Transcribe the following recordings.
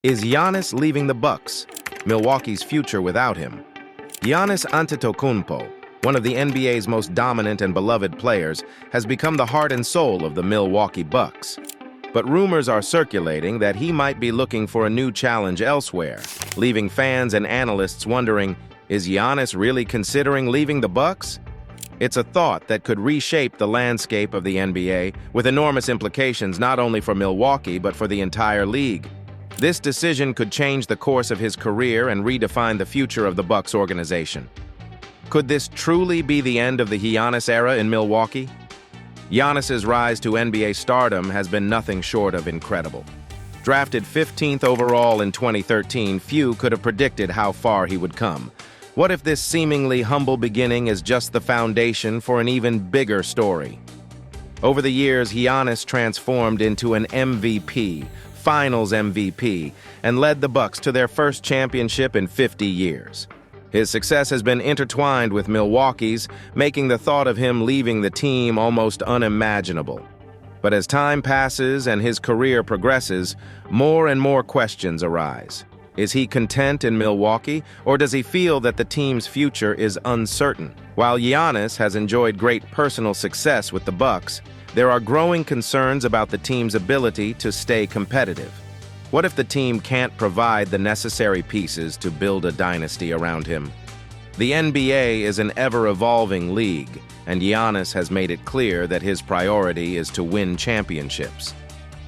Is Giannis leaving the Bucks? Milwaukee's future without him. Giannis Antetokounmpo, one of the NBA's most dominant and beloved players, has become the heart and soul of the Milwaukee Bucks. But rumors are circulating that he might be looking for a new challenge elsewhere, leaving fans and analysts wondering, is Giannis really considering leaving the Bucks? It's a thought that could reshape the landscape of the NBA, with enormous implications not only for Milwaukee but for the entire league. This decision could change the course of his career and redefine the future of the Bucks organization. Could this truly be the end of the Giannis era in Milwaukee? Giannis's rise to NBA stardom has been nothing short of incredible. Drafted 15th overall in 2013, few could have predicted how far he would come. What if this seemingly humble beginning is just the foundation for an even bigger story? Over the years, Giannis transformed into an MVP, Finals MVP, and led the Bucks to their first championship in 50 years. His success has been intertwined with Milwaukee's, making the thought of him leaving the team almost unimaginable. But as time passes and his career progresses, more and more questions arise. Is he content in Milwaukee, or does he feel that the team's future is uncertain? While Giannis has enjoyed great personal success with the Bucks, there are growing concerns about the team's ability to stay competitive. What if the team can't provide the necessary pieces to build a dynasty around him? The NBA is an ever-evolving league, and Giannis has made it clear that his priority is to win championships.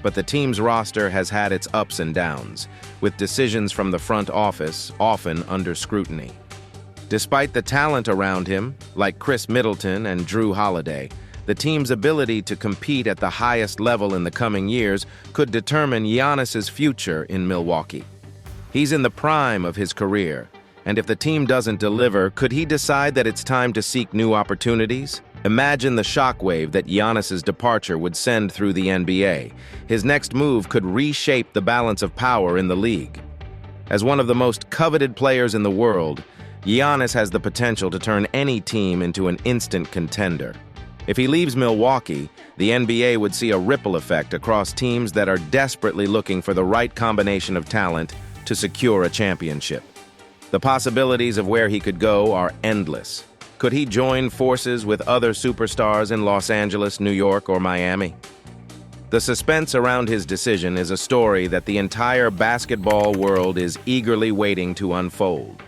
But the team's roster has had its ups and downs, with decisions from the front office often under scrutiny. Despite the talent around him, like Chris Middleton and Drew Holiday, the team's ability to compete at the highest level in the coming years could determine Giannis's future in Milwaukee. He's in the prime of his career, and if the team doesn't deliver, could he decide that it's time to seek new opportunities? Imagine the shockwave that Giannis's departure would send through the NBA. His next move could reshape the balance of power in the league. As one of the most coveted players in the world, Giannis has the potential to turn any team into an instant contender. If he leaves Milwaukee, the NBA would see a ripple effect across teams that are desperately looking for the right combination of talent to secure a championship. The possibilities of where he could go are endless. Could he join forces with other superstars in Los Angeles, New York, or Miami? The suspense around his decision is a story that the entire basketball world is eagerly waiting to unfold.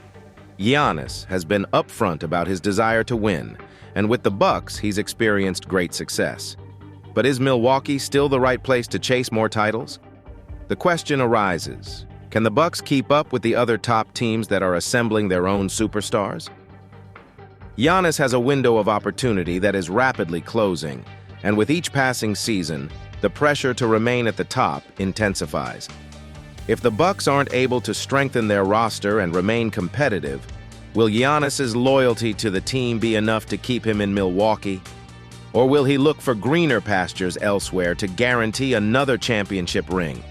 Giannis has been upfront about his desire to win, and with the Bucks, he's experienced great success. But is Milwaukee still the right place to chase more titles? The question arises, can the Bucks keep up with the other top teams that are assembling their own superstars? Giannis has a window of opportunity that is rapidly closing, and with each passing season, the pressure to remain at the top intensifies. If the Bucks aren't able to strengthen their roster and remain competitive, will Giannis's loyalty to the team be enough to keep him in Milwaukee? Or will he look for greener pastures elsewhere to guarantee another championship ring?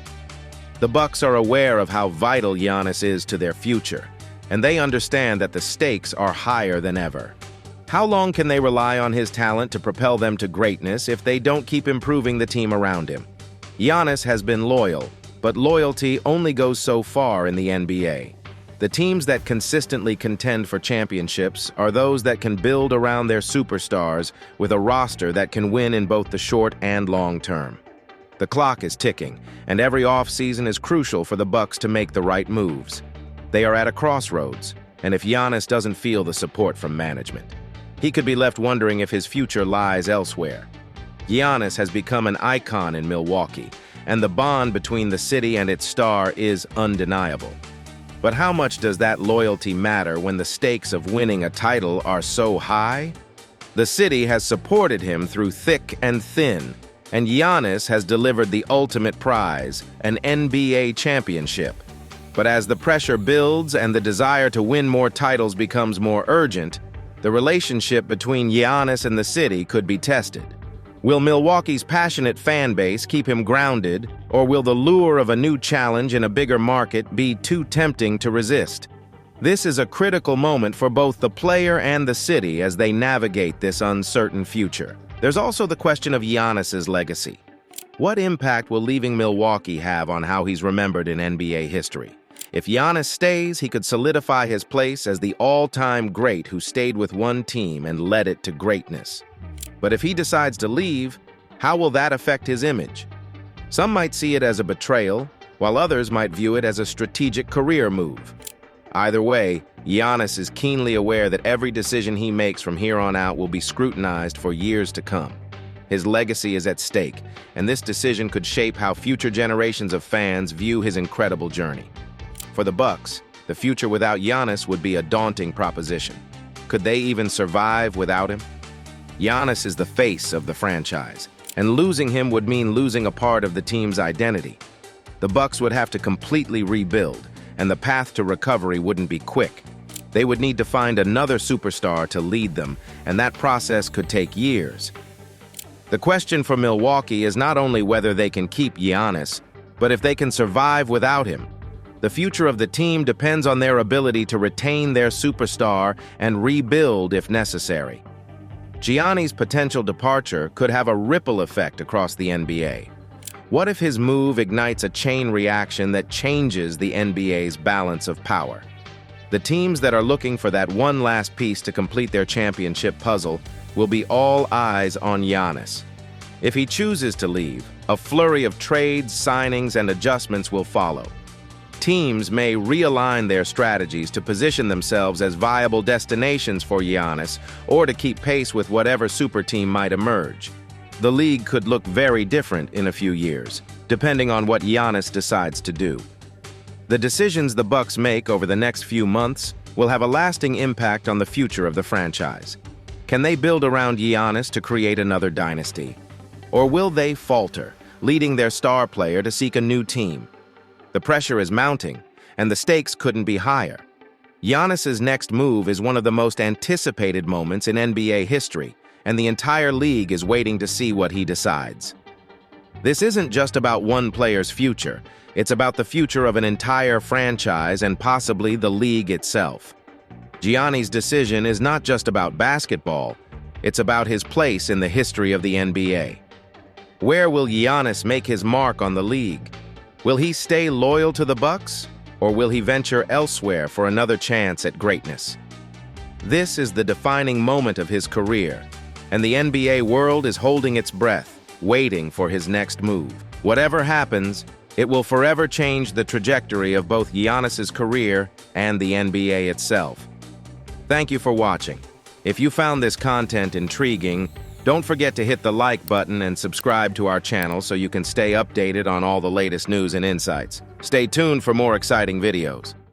The Bucks are aware of how vital Giannis is to their future, and they understand that the stakes are higher than ever. How long can they rely on his talent to propel them to greatness if they don't keep improving the team around him? Giannis has been loyal, but loyalty only goes so far in the NBA. The teams that consistently contend for championships are those that can build around their superstars with a roster that can win in both the short and long term. The clock is ticking, and every offseason is crucial for the Bucks to make the right moves. They are at a crossroads, and if Giannis doesn't feel the support from management, he could be left wondering if his future lies elsewhere. Giannis has become an icon in Milwaukee, and the bond between the city and its star is undeniable. But how much does that loyalty matter when the stakes of winning a title are so high? The city has supported him through thick and thin, and Giannis has delivered the ultimate prize, an NBA championship. But as the pressure builds and the desire to win more titles becomes more urgent, the relationship between Giannis and the city could be tested. Will Milwaukee's passionate fan base keep him grounded, or will the lure of a new challenge in a bigger market be too tempting to resist? This is a critical moment for both the player and the city as they navigate this uncertain future. There's also the question of Giannis's legacy. What impact will leaving Milwaukee have on how he's remembered in NBA history? If Giannis stays, he could solidify his place as the all-time great who stayed with one team and led it to greatness. But if he decides to leave, how will that affect his image? Some might see it as a betrayal, while others might view it as a strategic career move. Either way, Giannis is keenly aware that every decision he makes from here on out will be scrutinized for years to come. His legacy is at stake, and this decision could shape how future generations of fans view his incredible journey. For the Bucks, the future without Giannis would be a daunting proposition. Could they even survive without him? Giannis is the face of the franchise, and losing him would mean losing a part of the team's identity. The Bucks would have to completely rebuild, and the path to recovery wouldn't be quick. They would need to find another superstar to lead them, and that process could take years. The question for Milwaukee is not only whether they can keep Giannis, but if they can survive without him. The future of the team depends on their ability to retain their superstar and rebuild if necessary. Giannis' potential departure could have a ripple effect across the NBA. What if his move ignites a chain reaction that changes the NBA's balance of power? The teams that are looking for that one last piece to complete their championship puzzle will be all eyes on Giannis. If he chooses to leave, a flurry of trades, signings, and adjustments will follow. Teams may realign their strategies to position themselves as viable destinations for Giannis or to keep pace with whatever super team might emerge. The league could look very different in a few years, depending on what Giannis decides to do. The decisions the Bucks make over the next few months will have a lasting impact on the future of the franchise. Can they build around Giannis to create another dynasty? Or will they falter, leading their star player to seek a new team? The pressure is mounting, and the stakes couldn't be higher. Giannis's next move is one of the most anticipated moments in NBA history, and the entire league is waiting to see what he decides. This isn't just about one player's future, it's about the future of an entire franchise and possibly the league itself. Giannis' decision is not just about basketball, it's about his place in the history of the NBA. Where will Giannis make his mark on the league? Will he stay loyal to the Bucks, or will he venture elsewhere for another chance at greatness? This is the defining moment of his career, and the NBA world is holding its breath, waiting for his next move. Whatever happens, it will forever change the trajectory of both Giannis's career and the NBA itself. Thank you for watching. If you found this content intriguing, don't forget to hit the like button and subscribe to our channel so you can stay updated on all the latest news and insights. Stay tuned for more exciting videos.